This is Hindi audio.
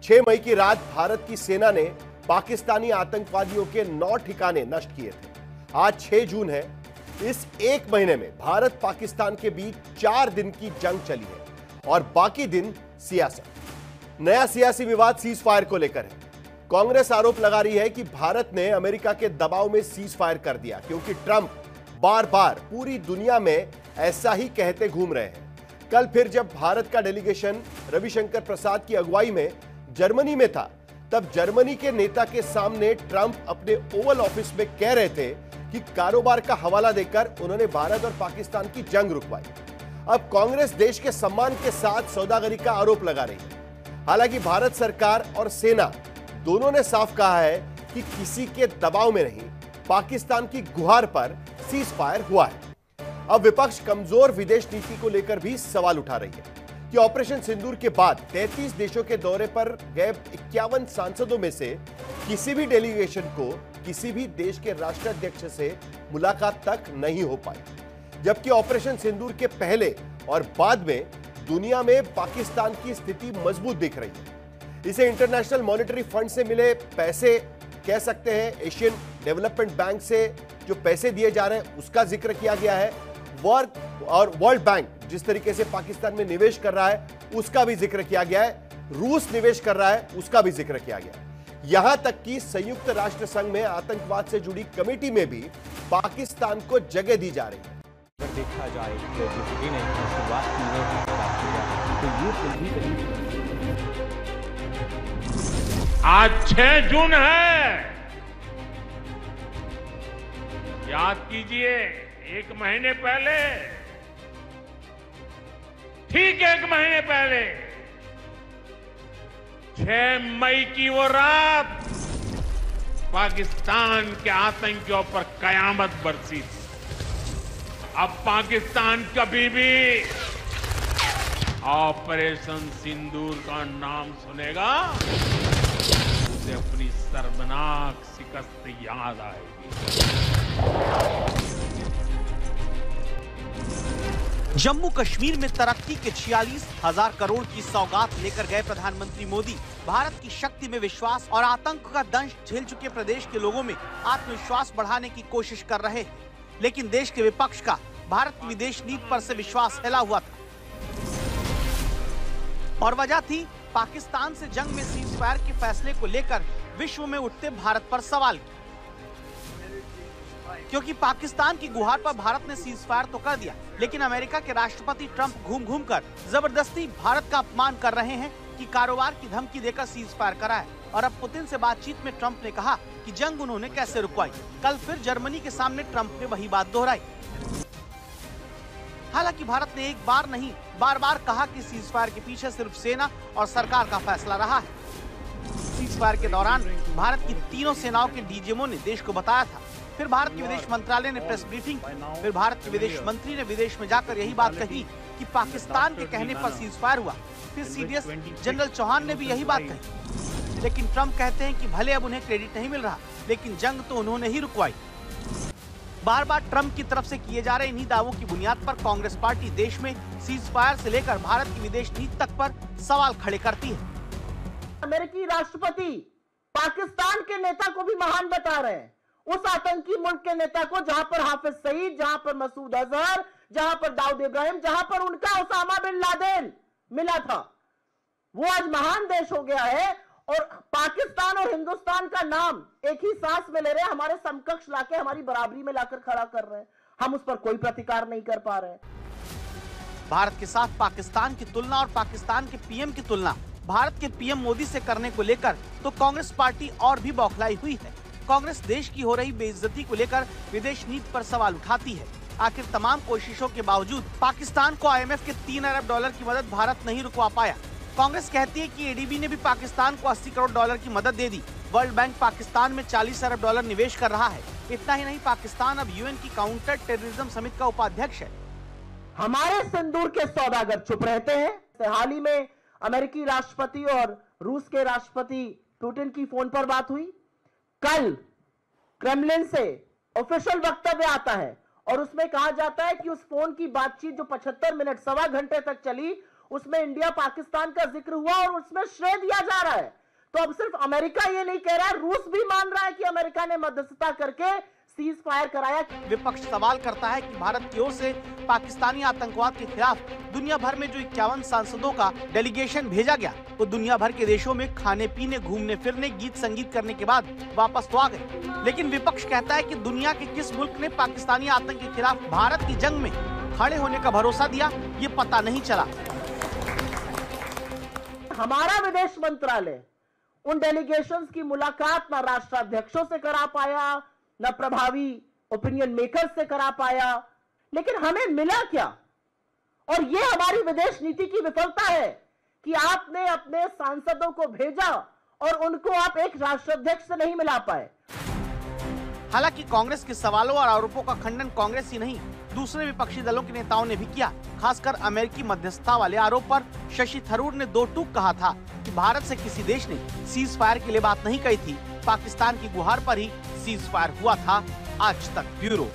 6 मई की रात भारत की सेना ने पाकिस्तानी आतंकवादियों के 9 ठिकाने नष्ट किए थे। आज 6 जून है। इस एक महीने में भारत पाकिस्तान के बीच 4 दिन की जंग चली है और बाकी दिन सियासत। नया सियासी विवाद सीज फायर को लेकर है। कांग्रेस आरोप लगा रही है कि भारत ने अमेरिका के दबाव में सीज फायर कर दिया, क्योंकि ट्रंप बार बार पूरी दुनिया में ऐसा ही कहते घूम रहे हैं। कल फिर जब भारत का डेलीगेशन रविशंकर प्रसाद की अगुवाई में जर्मनी में था, तब जर्मनी के नेता के सामने ट्रंप अपने ओवल ऑफिस में कह रहे थे कि कारोबार का हवाला देकर उन्होंने भारत और पाकिस्तान की जंग रुकवाई। अब कांग्रेस देश के सम्मान के साथ सौदागरी का आरोप लगा रही है। हालांकि भारत सरकार और सेना दोनों ने साफ कहा है कि किसी के दबाव में नहीं, पाकिस्तान की गुहार पर सीज फायर हुआ है। अब विपक्ष कमजोर विदेश नीति को लेकर भी सवाल उठा रही है कि ऑपरेशन सिंदूर के बाद 33 देशों के दौरे पर गए 51 सांसदों में से किसी भी डेलीगेशन को किसी भी देश के राष्ट्राध्यक्ष से मुलाकात तक नहीं हो पाई। जबकि ऑपरेशन सिंदूर के पहले और बाद में दुनिया में पाकिस्तान की स्थिति मजबूत दिख रही है। इसे इंटरनेशनल मॉनेटरी फंड से मिले पैसे कह सकते हैं। एशियन डेवलपमेंट बैंक से जो पैसे दिए जा रहे हैं उसका जिक्र किया गया है। वर्ल्ड बैंक जिस तरीके से पाकिस्तान में निवेश कर रहा है उसका भी जिक्र किया गया है। रूस निवेश कर रहा है उसका भी जिक्र किया गया है। यहां तक कि संयुक्त राष्ट्र संघ में आतंकवाद से जुड़ी कमेटी में भी पाकिस्तान को जगह दी जा रही है। अगर देखा जाए तो शुरुआत की है तो ये आज 6 जून है। याद कीजिए, एक महीने पहले, ठीक एक महीने पहले 6 मई की वो रात पाकिस्तान के आतंकियों पर कयामत बरसी थी। अब पाकिस्तान कभी भी ऑपरेशन सिंदूर का नाम सुनेगा, उसे अपनी शर्मनाक शिकस्त याद आएगी। जम्मू कश्मीर में तरक्की के 46,000 करोड़ की सौगात लेकर गए प्रधानमंत्री मोदी भारत की शक्ति में विश्वास और आतंक का दंश झेल चुके प्रदेश के लोगों में आत्मविश्वास बढ़ाने की कोशिश कर रहे हैं। लेकिन देश के विपक्ष का भारत की विदेश नीति पर से विश्वास फैला हुआ था और वजह थी पाकिस्तान से जंग में सीज फायर के फैसले को लेकर विश्व में उठते भारत पर सवाल। क्योंकि पाकिस्तान की गुहार पर भारत ने सीज फायर तो कर दिया, लेकिन अमेरिका के राष्ट्रपति ट्रंप घूम घूम कर जबरदस्ती भारत का अपमान कर रहे हैं कि कारोबार की धमकी देकर सीज फायर कराए। और अब पुतिन से बातचीत में ट्रंप ने कहा कि जंग उन्होंने कैसे रुकवाई। कल फिर जर्मनी के सामने ट्रंप ने वही बात दोहराई। हालांकि भारत ने एक बार नहीं बार बार कहा कि सीज फायर के पीछे सिर्फ सेना और सरकार का फैसला रहा है। सीज फायर के दौरान भारत की तीनों सेनाओं के डीजीएमओ ने देश को बताया था। फिर भारत के विदेश मंत्रालय ने प्रेस ब्रीफिंग की। फिर भारत के विदेश मंत्री ने विदेश में जाकर यही बात कही कि पाकिस्तान के कहने पर सीज फायर हुआ। फिर सीडीएस जनरल चौहान ने भी यही बात कही। लेकिन ट्रंप कहते हैं कि भले अब उन्हें क्रेडिट नहीं मिल रहा, लेकिन जंग तो उन्होंने ही रुकवाई। बार बार ट्रंप की तरफ से किए जा रहे इन्हीं दावों की बुनियाद पर कांग्रेस पार्टी देश में सीज फायर से लेकर भारत की विदेश नीति तक पर सवाल खड़े करती है। अमेरिकी राष्ट्रपति पाकिस्तान के नेता को भी महान बता रहे हैं, उस आतंकी मुल्क के नेता को जहां पर हाफिज सईद, जहां पर मसूद अजहर, जहां पर दाऊद इब्राहिम, जहां पर उनका उसामा बिन लादेन मिला था। वो आज महान देश हो गया है और पाकिस्तान और हिंदुस्तान का नाम एक ही सांस में ले रहे हैं, हमारे समकक्ष लाके हमारी बराबरी में लाकर खड़ा कर रहे हैं। हम उस पर कोई प्रतिकार नहीं कर पा रहे हैं। भारत के साथ पाकिस्तान की तुलना और पाकिस्तान के पीएम की तुलना भारत के पीएम मोदी से करने को लेकर तो कांग्रेस पार्टी और भी बौखलाई हुई है। कांग्रेस देश की हो रही बेइज्जती को लेकर विदेश नीति पर सवाल उठाती है। आखिर तमाम कोशिशों के बावजूद पाकिस्तान को IMF के 3 अरब डॉलर की मदद भारत नहीं रुकवा पाया। कांग्रेस कहती है कि एडीबी ने भी पाकिस्तान को 80 करोड़ डॉलर की मदद दे दी। वर्ल्ड बैंक पाकिस्तान में 40 अरब डॉलर निवेश कर रहा है। इतना ही नहीं, पाकिस्तान अब यूएन की काउंटर टेररिज्म समिति का उपाध्यक्ष है। हमारे सिंदूर के सौदागर चुप रहते हैं। हाल ही में अमेरिकी राष्ट्रपति और रूस के राष्ट्रपति पुतिन की फोन पर बात हुई। कल क्रेमलिन से ऑफिशियल वक्तव्य आता है और उसमें कहा जाता है कि उस फोन की बातचीत जो 75 मिनट, सवा घंटे तक चली, उसमें इंडिया पाकिस्तान का जिक्र हुआ और उसमें श्रेय दिया जा रहा है। तो अब सिर्फ अमेरिका ये नहीं कह रहा है, रूस भी मान रहा है कि अमेरिका ने मध्यस्थता करके सीज फायर कराया। विपक्ष सवाल करता है कि भारत की ओर से पाकिस्तानी आतंकवाद के खिलाफ दुनिया भर में जो 51 सांसदों का डेलीगेशन भेजा गया, वो दुनिया भर के देशों में खाने पीने, घूमने फिरने, गीत संगीत करने के बाद वापस तो आ गए। लेकिन विपक्ष कहता है कि दुनिया के किस मुल्क ने पाकिस्तानी आतंक के खिलाफ भारत की जंग में खड़े होने का भरोसा दिया, ये पता नहीं चला। हमारा विदेश मंत्रालय उन डेलीगेशंस की मुलाकात न राष्ट्राध्यक्षों से करा पाया, न प्रभावी ओपिनियन मेकर से करा पाया, लेकिन हमें मिला क्या? और ये हमारी विदेश नीति की विफलता है कि आपने अपने सांसदों को भेजा और उनको आप एक राष्ट्राध्यक्ष से नहीं मिला पाए। हालांकि कांग्रेस के सवालों और आरोपों का खंडन कांग्रेस ही नहीं, दूसरे विपक्षी दलों के नेताओं ने भी किया। खासकर अमेरिकी मध्यस्थता वाले आरोप पर शशि थरूर ने दो टूक कहा था कि भारत से किसी देश ने सीज फायर के लिए बात नहीं कही थी, पाकिस्तान की गुहार पर ही सीज फायर हुआ था। आज तक ब्यूरो।